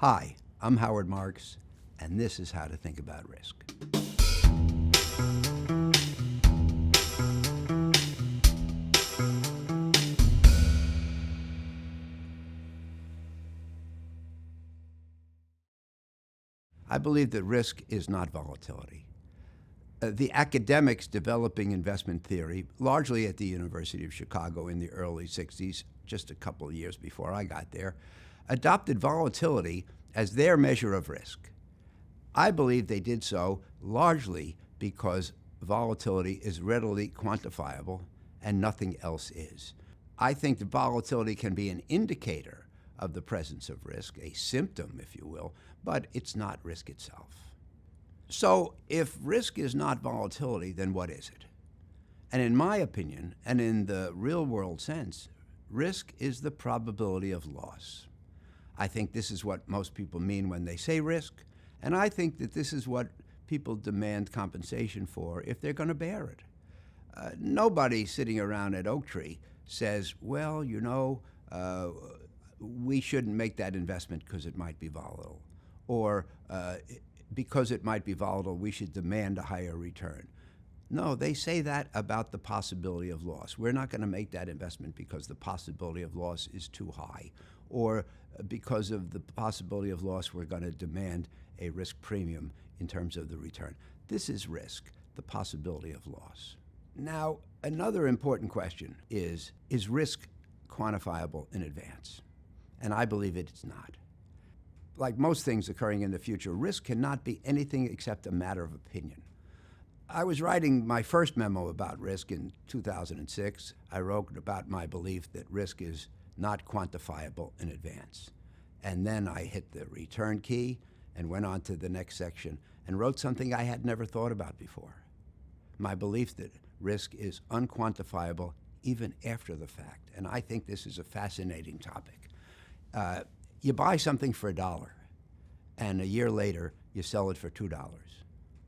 Hi, I'm Howard Marks, and this is How to Think About Risk. I believe that risk is not volatility. The academics developing investment theory, largely at the University of Chicago in the early 60s, just a couple of years before I got there, adopted volatility as their measure of risk. I believe they did so largely because volatility is readily quantifiable and nothing else is. I think that volatility can be an indicator of the presence of risk, a symptom, if you will, but it's not risk itself. So if risk is not volatility, then what is it? And in my opinion, and in the real world sense, risk is the probability of loss. I think this is what most people mean when they say risk, and I think that this is what people demand compensation for if they're going to bear it. Nobody sitting around at Oaktree says, well, we shouldn't make that investment because it might be volatile, or because it might be volatile, we should demand a higher return. No, they say that about the possibility of loss. We're not going to make that investment because the possibility of loss is too high, or because of the possibility of loss, we're going to demand a risk premium in terms of the return. This is risk, the possibility of loss. Now, another important question is risk quantifiable in advance? And I believe it's not. Like most things occurring in the future, risk cannot be anything except a matter of opinion. I was writing my first memo about risk in 2006. I wrote about my belief that risk is not quantifiable in advance. And then I hit the return key and went on to the next section and wrote something I had never thought about before. My belief that risk is unquantifiable even after the fact. And I think this is a fascinating topic. You buy something for $1, and a year later, you sell it for $2.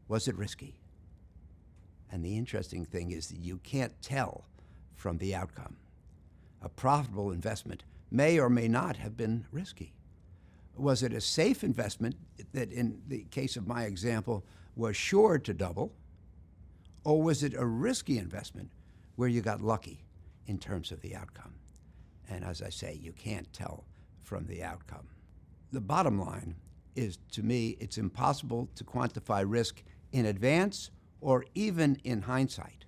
Was it risky? And the interesting thing is that you can't tell from the outcome. A profitable investment may or may not have been risky. Was it a safe investment that, in the case of my example, was sure to double? Or was it a risky investment where you got lucky in terms of the outcome? And as I say, you can't tell from the outcome. The bottom line is, to me, it's impossible to quantify risk in advance or even in hindsight.